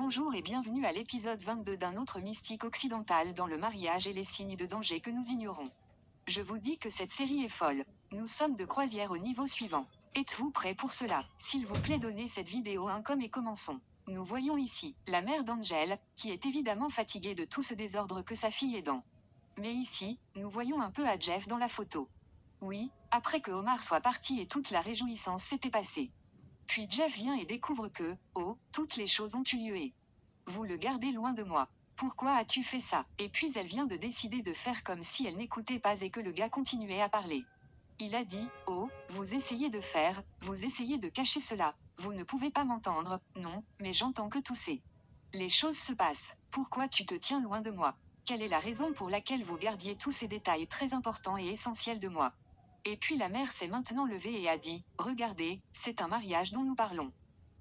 Bonjour et bienvenue à l'épisode 22 d'un autre mystique occidental dans le mariage et les signes de danger que nous ignorons. Je vous dis que cette série est folle. Nous sommes de croisière au niveau suivant. Êtes-vous prêts pour cela? S'il vous plaît, donnez cette vidéo un comme et commençons. Nous voyons ici la mère d'Angel, qui est évidemment fatiguée de tout ce désordre que sa fille est dans. Mais ici, nous voyons un peu à Jeff dans la photo. Oui, après que Omar soit parti et toute la réjouissance s'était passée. Puis Jeff vient et découvre que, oh, toutes les choses ont eu lieu et vous le gardez loin de moi. Pourquoi as-tu fait ça? Et puis elle vient de décider de faire comme si elle n'écoutait pas et que le gars continuait à parler. Il a dit, oh, vous essayez de cacher cela. Vous ne pouvez pas m'entendre, non, mais j'entends que tousser. Les choses se passent. Pourquoi tu te tiens loin de moi? Quelle est la raison pour laquelle vous gardiez tous ces détails très importants et essentiels de moi? Et puis la mère s'est maintenant levée et a dit, regardez, c'est un mariage dont nous parlons.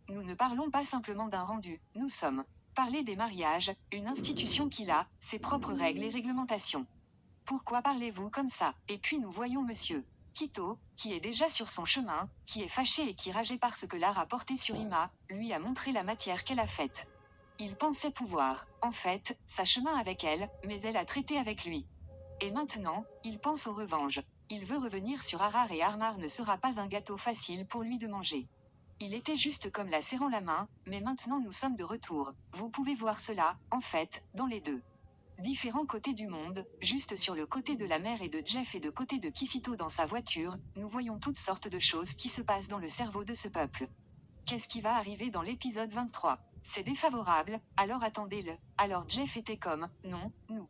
Nous ne parlons pas simplement d'un rendu, nous sommes parler des mariages, une institution qui a ses propres règles et réglementations. Pourquoi parlez-vous comme ça? Et puis nous voyons monsieur Kito, qui est déjà sur son chemin, qui est fâché et qui rageait parce que l'art a porté sur Ima, lui a montré la matière qu'elle a faite. Il pensait pouvoir, en fait, sa chemin avec elle, mais elle a traité avec lui. Et maintenant, il pense aux revanches. Il veut revenir sur Arar et Armar ne sera pas un gâteau facile pour lui de manger. Il était juste comme la serrant la main, mais maintenant nous sommes de retour. Vous pouvez voir cela, en fait, dans les deux différents côtés du monde, juste sur le côté de la mère et de Jeff et de côté de Kisito dans sa voiture, nous voyons toutes sortes de choses qui se passent dans le cerveau de ce peuple. Qu'est-ce qui va arriver dans l'épisode 23? C'est défavorable, alors attendez-le. Alors Jeff était comme, non, nous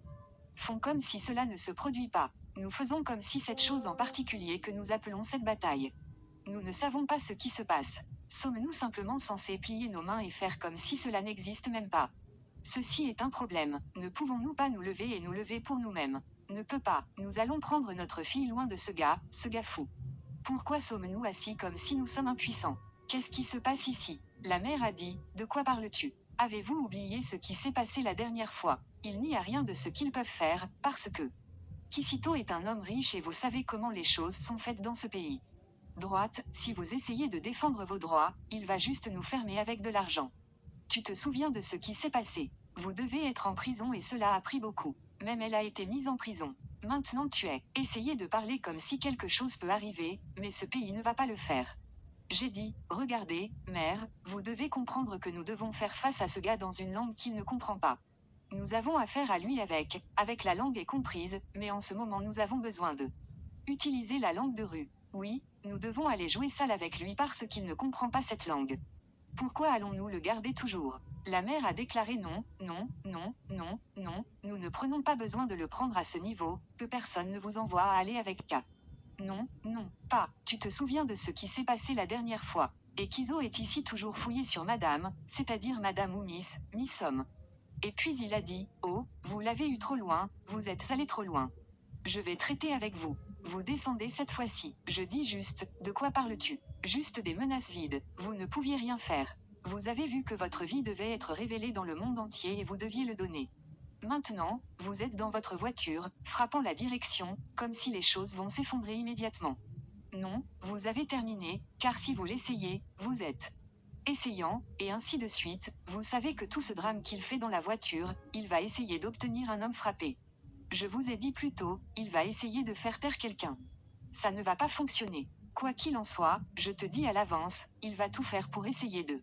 font comme si cela ne se produit pas. Nous faisons comme si cette chose en particulier que nous appelons cette bataille. Nous ne savons pas ce qui se passe. Sommes-nous simplement censés plier nos mains et faire comme si cela n'existe même pas? Ceci est un problème. Ne pouvons-nous pas nous lever et nous lever pour nous-mêmes? Ne peut pas. Nous allons prendre notre fille loin de ce gars fou. Pourquoi sommes-nous assis comme si nous sommes impuissants? Qu'est-ce qui se passe ici? La mère a dit, de quoi parles-tu? Avez-vous oublié ce qui s'est passé la dernière fois? Il n'y a rien de ce qu'ils peuvent faire, parce que Kisito est un homme riche et vous savez comment les choses sont faites dans ce pays. Droite, si vous essayez de défendre vos droits, il va juste nous fermer avec de l'argent. Tu te souviens de ce qui s'est passé? Vous devez être en prison et cela a pris beaucoup. Même elle a été mise en prison. Maintenant tu es. Essayez de parler comme si quelque chose peut arriver, mais ce pays ne va pas le faire. J'ai dit, regardez, mère, vous devez comprendre que nous devons faire face à ce gars dans une langue qu'il ne comprend pas. Nous avons affaire à lui avec la langue est comprise, mais en ce moment nous avons besoin de utiliser la langue de rue. Oui, nous devons aller jouer sale avec lui parce qu'il ne comprend pas cette langue. Pourquoi allons-nous le garder toujours? La mère a déclaré non, non, non, non, non, nous ne prenons pas besoin de le prendre à ce niveau, que personne ne vous envoie à aller avec K. Non, non, pas. Tu te souviens de ce qui s'est passé la dernière fois. Et Kizo est ici toujours fouillé sur madame, c'est-à-dire madame ou Miss Homme. Et puis il a dit, oh, vous l'avez eu trop loin, vous êtes allé trop loin. Je vais traiter avec vous. Vous descendez cette fois-ci. Je dis juste, de quoi parles-tu? Juste des menaces vides. Vous ne pouviez rien faire. Vous avez vu que votre vie devait être révélée dans le monde entier et vous deviez le donner. Maintenant, vous êtes dans votre voiture, frappant la direction, comme si les choses vont s'effondrer immédiatement. Non, vous avez terminé, car si vous l'essayez, vous êtes essayant, et ainsi de suite, vous savez que tout ce drame qu'il fait dans la voiture, il va essayer d'obtenir un homme frappé. Je vous ai dit plus tôt, il va essayer de faire taire quelqu'un. Ça ne va pas fonctionner. Quoi qu'il en soit, je te dis à l'avance, il va tout faire pour essayer de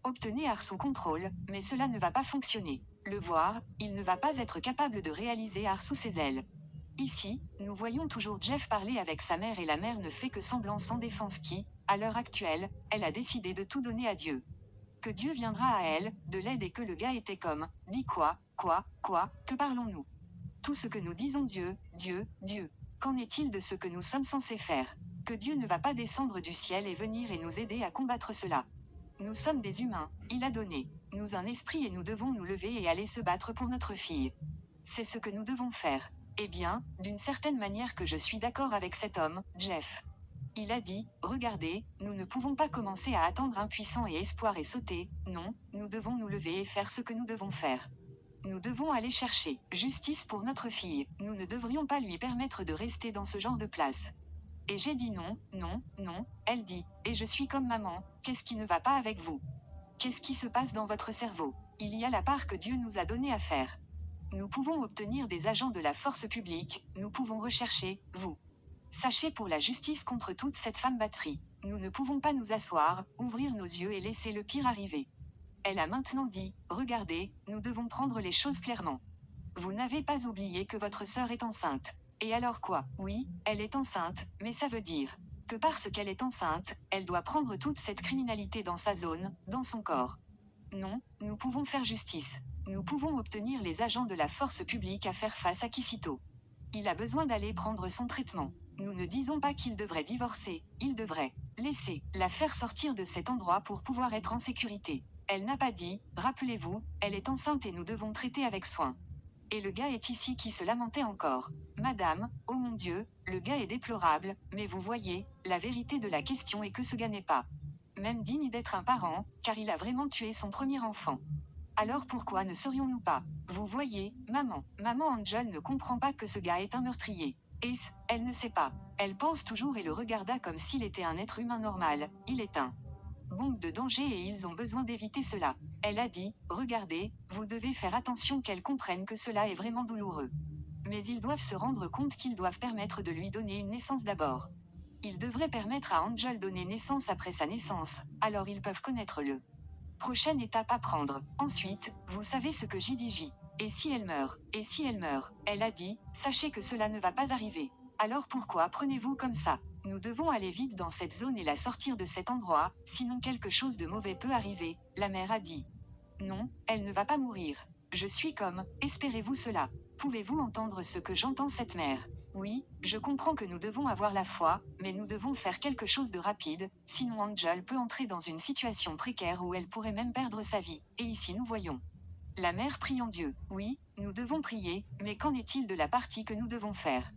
obtenir sous contrôle, mais cela ne va pas fonctionner. Le voir, il ne va pas être capable de réaliser Art sous ses ailes. Ici, nous voyons toujours Jeff parler avec sa mère et la mère ne fait que semblant sans défense qui, à l'heure actuelle, elle a décidé de tout donner à Dieu. Que Dieu viendra à elle, de l'aide et que le gars était comme, dis quoi, que parlons-nous? Tout ce que nous disons Dieu, Dieu, Dieu. Qu'en est-il de ce que nous sommes censés faire? Que Dieu ne va pas descendre du ciel et venir et nous aider à combattre cela. Nous sommes des humains, il a donné nous un esprit et nous devons nous lever et aller se battre pour notre fille. C'est ce que nous devons faire. Eh bien, d'une certaine manière que je suis d'accord avec cet homme, Jeff. Il a dit, regardez, nous ne pouvons pas commencer à attendre impuissant et espoir et sauter, non, nous devons nous lever et faire ce que nous devons faire. Nous devons aller chercher justice pour notre fille. Nous ne devrions pas lui permettre de rester dans ce genre de place. Et j'ai dit non, non, non, elle dit, et je suis comme maman, qu'est-ce qui ne va pas avec vous? Qu'est-ce qui se passe dans votre cerveau? Il y a la part que Dieu nous a donnée à faire. Nous pouvons obtenir des agents de la force publique, nous pouvons rechercher, vous. Sachez pour la justice contre toute cette femme batterie. Nous ne pouvons pas nous asseoir, ouvrir nos yeux et laisser le pire arriver. Elle a maintenant dit, regardez, nous devons prendre les choses clairement. Vous n'avez pas oublié que votre sœur est enceinte. Et alors quoi? Oui, elle est enceinte, mais ça veut dire que parce qu'elle est enceinte, elle doit prendre toute cette criminalité dans sa zone, dans son corps. Non, nous pouvons faire justice. Nous pouvons obtenir les agents de la force publique à faire face à Kisito. Il a besoin d'aller prendre son traitement. Nous ne disons pas qu'il devrait divorcer, il devrait laisser la faire sortir de cet endroit pour pouvoir être en sécurité. Elle n'a pas dit, rappelez-vous, elle est enceinte et nous devons traiter avec soin. Et le gars est ici qui se lamentait encore. Madame, oh mon Dieu, le gars est déplorable, mais vous voyez, la vérité de la question est que ce gars n'est pas même digne d'être un parent, car il a vraiment tué son premier enfant. Alors pourquoi ne serions-nous pas? Vous voyez, maman Angel ne comprend pas que ce gars est un meurtrier. Et elle ne sait pas. Elle pense toujours et le regarda comme s'il était un être humain normal. Il est un bombe de danger et ils ont besoin d'éviter cela. Elle a dit, regardez, vous devez faire attention qu'elle comprenne que cela est vraiment douloureux. Mais ils doivent se rendre compte qu'ils doivent permettre de lui donner une naissance d'abord. Ils devraient permettre à Angel donner naissance après sa naissance, alors ils peuvent connaître le prochaine étape à prendre. Ensuite, vous savez ce que j'ai dit J. Et si elle meurt? Et si elle meurt? Elle a dit, sachez que cela ne va pas arriver. Alors pourquoi prenez-vous comme ça? Nous devons aller vite dans cette zone et la sortir de cet endroit, sinon quelque chose de mauvais peut arriver, la mère a dit. Non, elle ne va pas mourir. Je suis comme, espérez-vous cela? Pouvez-vous entendre ce que j'entends cette mère? Oui, je comprends que nous devons avoir la foi, mais nous devons faire quelque chose de rapide, sinon Angel peut entrer dans une situation précaire où elle pourrait même perdre sa vie. Et ici nous voyons la mère priant Dieu. Oui, nous devons prier, mais qu'en est-il de la partie que nous devons faire?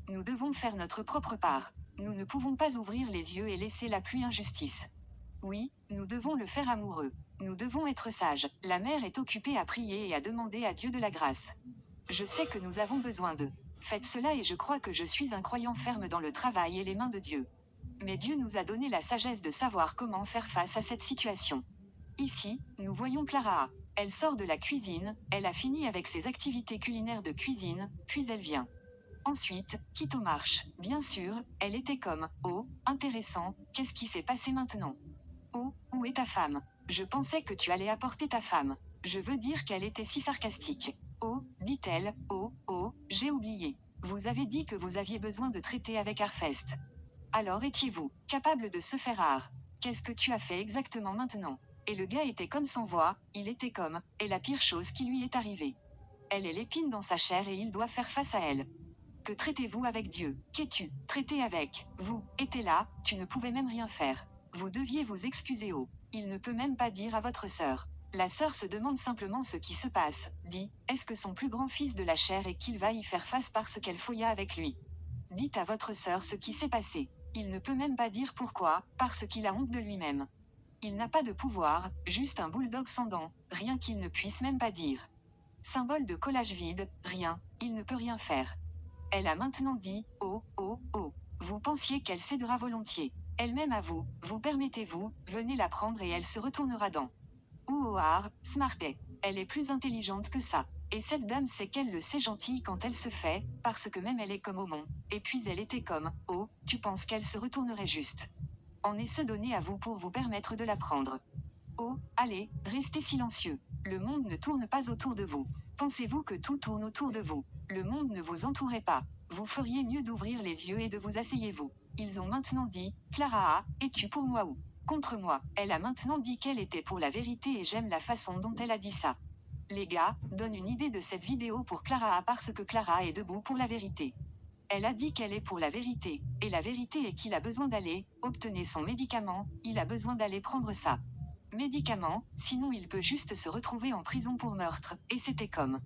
Nous devons faire notre propre part. Nous ne pouvons pas ouvrir les yeux et laisser la pluie injustice. Oui, nous devons le faire amoureux. Nous devons être sages. La mère est occupée à prier et à demander à Dieu de la grâce. Je sais que nous avons besoin d'eux. Faites cela et je crois que je suis un croyant ferme dans le travail et les mains de Dieu. Mais Dieu nous a donné la sagesse de savoir comment faire face à cette situation. Ici, nous voyons Clara. Elle sort de la cuisine, elle a fini avec ses activités culinaires de cuisine, puis elle vient. Ensuite, Kito marche. Bien sûr, elle était comme, oh, intéressant, qu'est-ce qui s'est passé maintenant? Oh, où est ta femme? Je pensais que tu allais apporter ta femme. Je veux dire qu'elle était si sarcastique. Oh, dit-elle, oh, oh, j'ai oublié. Vous avez dit que vous aviez besoin de traiter avec Harfest. Alors étiez-vous capable de se faire rare? Qu'est-ce que tu as fait exactement maintenant? Et le gars était comme sans voix, il était comme, et la pire chose qui lui est arrivée. Elle est l'épine dans sa chair et il doit faire face à elle. Que traitez-vous avec Dieu? Qu'es-tu traité avec? Vous étiez là, tu ne pouvais même rien faire. Vous deviez vous excuser. Oh, il ne peut même pas dire à votre sœur. La sœur se demande simplement ce qui se passe, dit, est-ce que son plus grand fils de la chair et qu'il va y faire face parce qu'elle fouilla avec lui? Dites à votre sœur ce qui s'est passé. Il ne peut même pas dire pourquoi, parce qu'il a honte de lui-même. Il n'a pas de pouvoir, juste un bulldog sans dents, rien qu'il ne puisse même pas dire. Symbole de collage vide, rien, il ne peut rien faire. Elle a maintenant dit, oh, oh, oh. Vous pensiez qu'elle cédera volontiers. Elle-même à vous, vous permettez-vous, venez la prendre et elle se retournera dans. Ouoar, Smartet. Elle est plus intelligente que ça. Et cette dame sait qu'elle le sait gentille quand elle se fait, parce que même elle est comme Aumont. Et puis elle était comme, oh, tu penses qu'elle se retournerait juste. En est se donner à vous pour vous permettre de la prendre. Oh, allez, restez silencieux. Le monde ne tourne pas autour de vous. Pensez-vous que tout tourne autour de vous? Le monde ne vous entourait pas. Vous feriez mieux d'ouvrir les yeux et de vous asseyez-vous. Ils ont maintenant dit, Clara, es-tu pour moi ou contre moi? Elle a maintenant dit qu'elle était pour la vérité et j'aime la façon dont elle a dit ça. Les gars, donne une idée de cette vidéo pour Clara parce que Clara est debout pour la vérité. Elle a dit qu'elle est pour la vérité, et la vérité est qu'il a besoin d'aller, obtenir son médicament, il a besoin d'aller prendre ça. Médicament, sinon il peut juste se retrouver en prison pour meurtre, et c'était comme.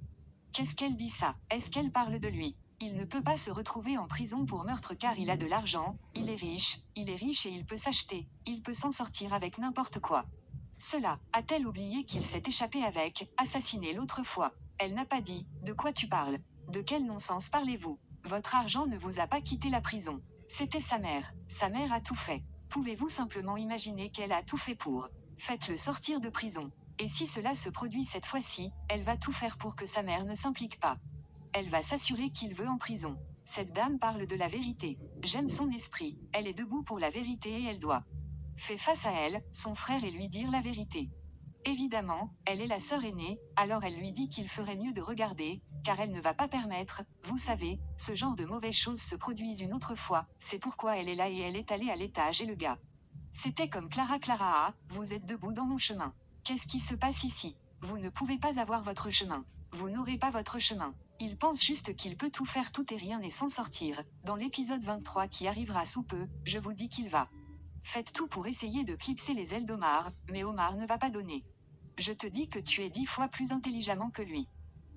Qu'est-ce qu'elle dit ça? Est-ce qu'elle parle de lui? Il ne peut pas se retrouver en prison pour meurtre car il a de l'argent, il est riche et il peut s'acheter, il peut s'en sortir avec n'importe quoi. Cela, a-t-elle oublié qu'il s'est échappé avec, assassiné l'autre fois? Elle n'a pas dit, de quoi tu parles? De quel non-sens parlez-vous? Votre argent ne vous a pas quitté la prison. C'était sa mère a tout fait. Pouvez-vous simplement imaginer qu'elle a tout fait pour? Faites-le sortir de prison. Et si cela se produit cette fois-ci, elle va tout faire pour que sa mère ne s'implique pas. Elle va s'assurer qu'il veut en prison. Cette dame parle de la vérité. J'aime son esprit. Elle est debout pour la vérité et elle doit faire face à elle, son frère et lui dire la vérité. Évidemment, elle est la sœur aînée, alors elle lui dit qu'il ferait mieux de regarder, car elle ne va pas permettre, vous savez, ce genre de mauvaises choses se produisent une autre fois, c'est pourquoi elle est là et elle est allée à l'étage et le gars. C'était comme Clara, vous êtes debout dans mon chemin. Qu'est-ce qui se passe ici? Vous ne pouvez pas avoir votre chemin. Vous n'aurez pas votre chemin. Il pense juste qu'il peut tout faire tout et rien et s'en sortir. Dans l'épisode 23 qui arrivera sous peu, je vous dis qu'il va. Faites tout pour essayer de clipser les ailes d'Omar, mais Omar ne va pas donner. Je te dis que tu es 10 fois plus intelligemment que lui.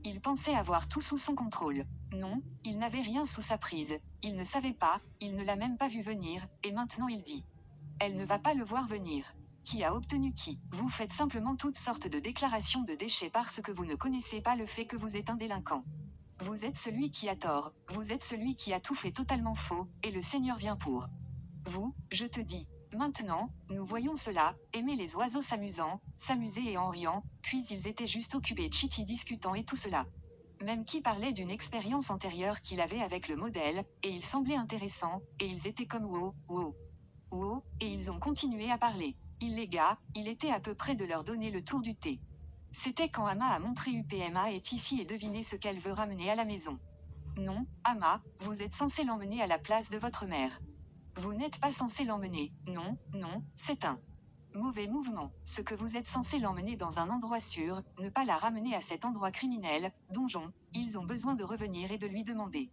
Il pensait avoir tout sous son contrôle. Non, il n'avait rien sous sa prise. Il ne savait pas, il ne l'a même pas vu venir, et maintenant il dit. Elle ne va pas le voir venir. Qui a obtenu qui? Vous faites simplement toutes sortes de déclarations de déchets parce que vous ne connaissez pas le fait que vous êtes un délinquant. Vous êtes celui qui a tort, vous êtes celui qui a tout fait totalement faux, et le Seigneur vient pour vous, je te dis. Maintenant, nous voyons cela, aimer les oiseaux s'amuser et en riant, puis ils étaient juste occupés Chitty discutant et tout cela. Même qui parlait d'une expérience antérieure qu'il avait avec le modèle, et il semblait intéressant, et ils étaient comme wow, et ils ont continué à parler. Les gars, il était à peu près de leur donner le tour du thé. C'était quand Ama a montré UPMA est ici et devinez ce qu'elle veut ramener à la maison. Non, Ama, vous êtes censé l'emmener à la place de votre mère. Vous n'êtes pas censé l'emmener, non, c'est un mauvais mouvement. Ce que vous êtes censé l'emmener dans un endroit sûr, ne pas la ramener à cet endroit criminel, donjon, ils ont besoin de revenir et de lui demander.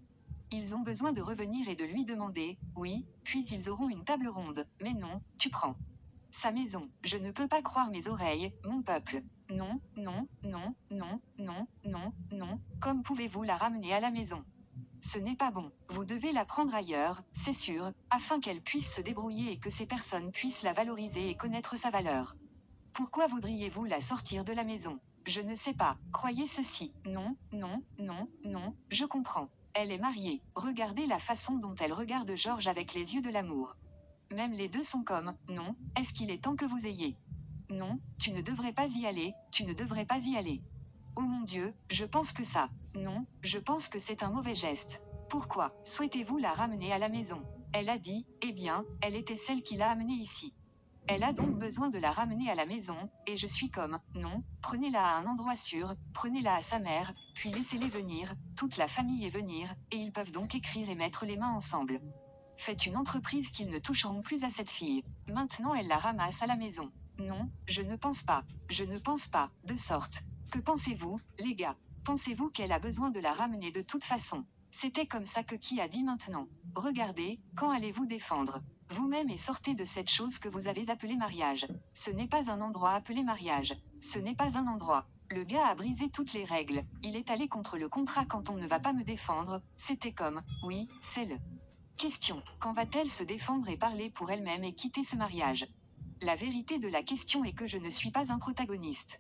Ils ont besoin de revenir et de lui demander, oui, puis ils auront une table ronde, mais non, tu prends sa maison. Je ne peux pas croire mes oreilles, mon peuple. Non, comme pouvez-vous la ramener à la maison? Ce n'est pas bon, vous devez la prendre ailleurs, c'est sûr, afin qu'elle puisse se débrouiller et que ces personnes puissent la valoriser et connaître sa valeur. Pourquoi voudriez-vous la sortir de la maison? Je ne sais pas, croyez ceci. Non, je comprends. Elle est mariée. Regardez la façon dont elle regarde George avec les yeux de l'amour. Même les deux sont comme, non, est-ce qu'il est temps que vous ayez? Non, tu ne devrais pas y aller, tu ne devrais pas y aller. Oh mon Dieu, je pense que ça. Non, je pense que c'est un mauvais geste. Pourquoi souhaitez-vous la ramener à la maison? Elle a dit, eh bien, elle était celle qui l'a amenée ici. Elle a donc besoin de la ramener à la maison, et je suis comme, non, prenez-la à un endroit sûr, prenez-la à sa mère, puis laissez-les venir, toute la famille est venir, et ils peuvent donc écrire et mettre les mains ensemble. Faites une entreprise qu'ils ne toucheront plus à cette fille. Maintenant elle la ramasse à la maison. Non, je ne pense pas, de sorte. Que pensez-vous, les gars? Pensez-vous qu'elle a besoin de la ramener de toute façon? C'était comme ça que qui a dit maintenant. Regardez, quand allez-vous défendre vous-même et sortez de cette chose que vous avez appelée mariage. Ce n'est pas un endroit appelé mariage. Ce n'est pas un endroit. Le gars a brisé toutes les règles. Il est allé contre le contrat quand on ne va pas me défendre. C'était comme, oui, c'est le. Question. Quand va-t-elle se défendre et parler pour elle-même et quitter ce mariage? La vérité de la question est que je ne suis pas un protagoniste.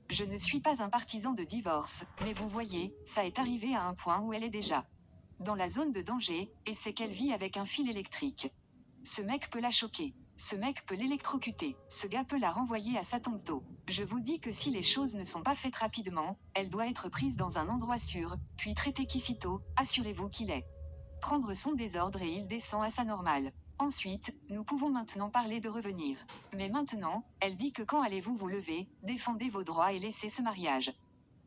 Je ne suis pas un partisan de divorce, mais vous voyez, ça est arrivé à un point où elle est déjà dans la zone de danger, et c'est qu'elle vit avec un fil électrique. Ce mec peut la choquer. Ce mec peut l'électrocuter. Ce gars peut la renvoyer à sa tombe tôt. Je vous dis que si les choses ne sont pas faites rapidement, elle doit être prise dans un endroit sûr, puis traitée qu'ici-tôt, assurez-vous qu'il est. Prendre son désordre et il descend à sa normale. Ensuite, nous pouvons maintenant parler de revenir. Mais maintenant, elle dit que quand allez-vous vous lever, défendez vos droits et laissez ce mariage.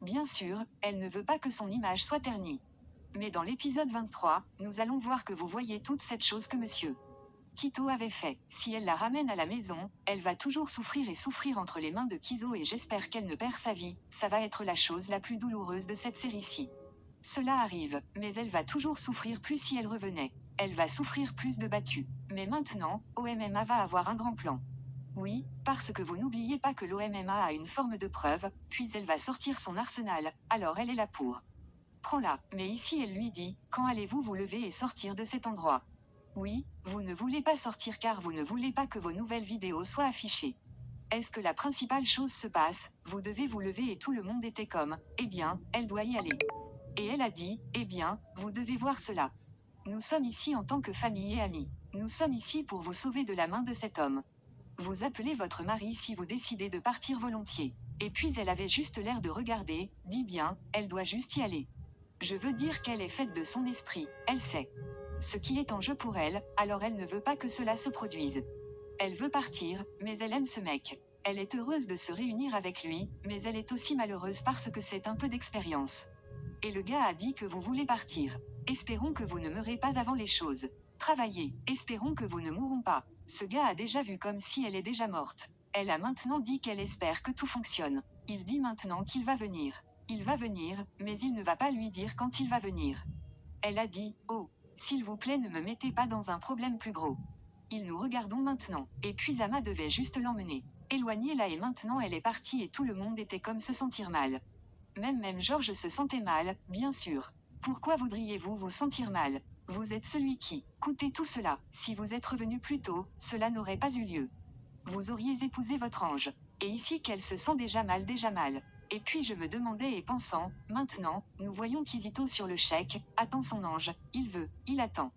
Bien sûr, elle ne veut pas que son image soit ternie. Mais dans l'épisode 23, nous allons voir que vous voyez toute cette chose que monsieur Kito avait fait. Si elle la ramène à la maison, elle va toujours souffrir et souffrir entre les mains de Kizo et j'espère qu'elle ne perd sa vie, ça va être la chose la plus douloureuse de cette série-ci. Cela arrive, mais elle va toujours souffrir plus si elle revenait. Elle va souffrir plus de battus. Mais maintenant, OMMA va avoir un grand plan. Oui, parce que vous n'oubliez pas que l'OMMA a une forme de preuve, puis elle va sortir son arsenal, alors elle est là pour. Prends-la, mais ici elle lui dit, quand allez-vous vous lever et sortir de cet endroit? Oui, vous ne voulez pas sortir car vous ne voulez pas que vos nouvelles vidéos soient affichées. Est-ce que la principale chose se passe, vous devez vous lever et tout le monde était comme, eh bien, elle doit y aller. Et elle a dit, eh bien, vous devez voir cela. Nous sommes ici en tant que famille et amis. Nous sommes ici pour vous sauver de la main de cet homme. Vous appelez votre mari si vous décidez de partir volontiers. Et puis elle avait juste l'air de regarder, dit bien, elle doit juste y aller. Je veux dire qu'elle est faite de son esprit, elle sait ce qui est en jeu pour elle, alors elle ne veut pas que cela se produise. Elle veut partir, mais elle aime ce mec. Elle est heureuse de se réunir avec lui, mais elle est aussi malheureuse parce que c'est un peu d'expérience. Et le gars a dit que vous voulez partir. Espérons que vous ne meurez pas avant les choses. Travaillez, espérons que vous ne mourront pas. Ce gars a déjà vu comme si elle est déjà morte. Elle a maintenant dit qu'elle espère que tout fonctionne. Il dit maintenant qu'il va venir. Il va venir, mais il ne va pas lui dire quand il va venir. Elle a dit, oh, s'il vous plaît ne me mettez pas dans un problème plus gros. Ils nous regardons maintenant. Et puis Ama devait juste l'emmener. Éloignez-la et maintenant elle est partie et tout le monde était comme se sentir mal. Même Georges se sentait mal, bien sûr. Pourquoi voudriez-vous vous sentir mal? Vous êtes celui qui, coûtait tout cela. Si vous êtes revenu plus tôt, cela n'aurait pas eu lieu. Vous auriez épousé votre ange. Et ici qu'elle se sent déjà mal. Et puis je me demandais et pensant, maintenant, nous voyons Kizito sur le chèque, attend son ange, il attend.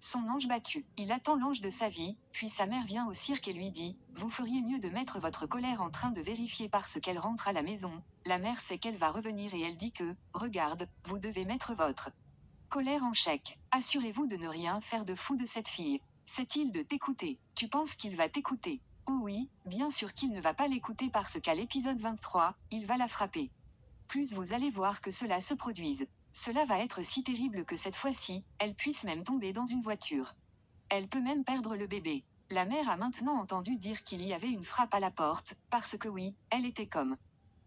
Son ange battu, il attend l'ange de sa vie, puis sa mère vient au cirque et lui dit, vous feriez mieux de mettre votre colère en train de vérifier parce qu'elle rentre à la maison, la mère sait qu'elle va revenir et elle dit que, regarde, vous devez mettre votre colère en chèque, assurez-vous de ne rien faire de fou de cette fille. C'est-il de t'écouter? Tu penses qu'il va t'écouter? Oh oui, bien sûr qu'il ne va pas l'écouter parce qu'à l'épisode 23, il va la frapper. Plus vous allez voir que cela se produise. Cela va être si terrible que cette fois-ci, elle puisse même tomber dans une voiture. Elle peut même perdre le bébé. La mère a maintenant entendu dire qu'il y avait une frappe à la porte, parce que oui, elle était comme.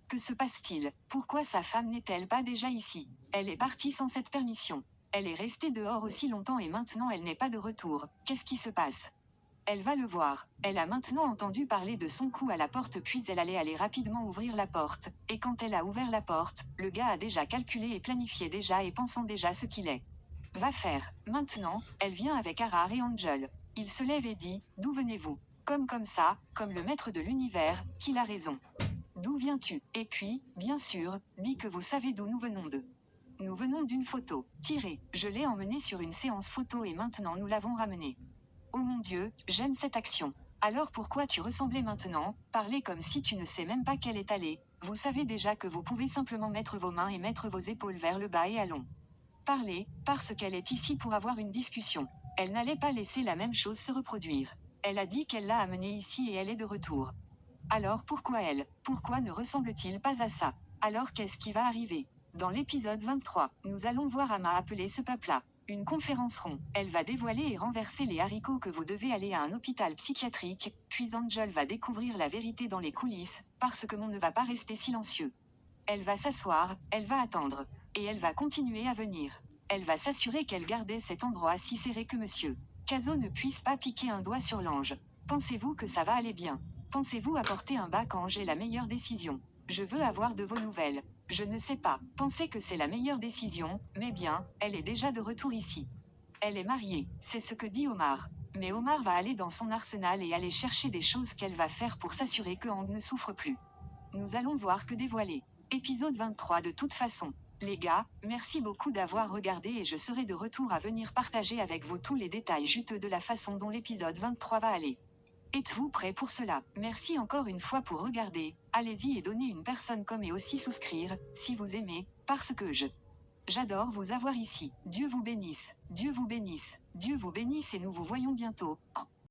Que se passe-t-il? Pourquoi sa femme n'est-elle pas déjà ici? Elle est partie sans cette permission. Elle est restée dehors aussi longtemps et maintenant elle n'est pas de retour. Qu'est-ce qui se passe? Elle va le voir. Elle a maintenant entendu parler de son coup à la porte puis elle allait aller rapidement ouvrir la porte, et quand elle a ouvert la porte, le gars a déjà calculé et planifié déjà et pensant déjà ce qu'il est. Va faire. Maintenant, elle vient avec Arar et Angel. Il se lève et dit, d'où venez-vous? Comme ça, comme le maître de l'univers, qu'il a raison. D'où viens-tu? Et puis, bien sûr, dis que vous savez d'où nous venons de. Nous venons d'une photo. Tirée. Je l'ai emmené sur une séance photo et maintenant nous l'avons ramené. Oh mon Dieu, j'aime cette action. Alors pourquoi tu ressemblais maintenant, parler comme si tu ne sais même pas qu'elle est allée, vous savez déjà que vous pouvez simplement mettre vos mains et mettre vos épaules vers le bas et allons. Parler, parce qu'elle est ici pour avoir une discussion. Elle n'allait pas laisser la même chose se reproduire. Elle a dit qu'elle l'a amenée ici et elle est de retour. Alors pourquoi elle? Pourquoi ne ressemble-t-il pas à ça? Alors qu'est-ce qui va arriver? Dans l'épisode 23, nous allons voir Ama appeler ce peuple-là. Une conférence rond. Elle va dévoiler et renverser les haricots que vous devez aller à un hôpital psychiatrique, puis Angel va découvrir la vérité dans les coulisses, parce que mon ne va pas rester silencieux. Elle va s'asseoir, elle va attendre. Et elle va continuer à venir. Elle va s'assurer qu'elle gardait cet endroit si serré que monsieur Kazo ne puisse pas piquer un doigt sur l'ange. Pensez-vous que ça va aller bien? Pensez-vous apporter un bac quand j'ai la meilleure décision? Je veux avoir de vos nouvelles. Je ne sais pas. Pensez que c'est la meilleure décision, mais bien, elle est déjà de retour ici. Elle est mariée, c'est ce que dit Omar. Mais Omar va aller dans son arsenal et aller chercher des choses qu'elle va faire pour s'assurer que Hang ne souffre plus. Nous allons voir que dévoiler. Épisode 23 de toute façon. Les gars, merci beaucoup d'avoir regardé et je serai de retour à venir partager avec vous tous les détails juteux de la façon dont l'épisode 23 va aller. Êtes-vous prêts pour cela? Merci encore une fois pour regarder, allez-y et donnez une personne comme et aussi souscrire, si vous aimez, parce que j'adore vous avoir ici. Dieu vous bénisse, Dieu vous bénisse, Dieu vous bénisse et nous vous voyons bientôt.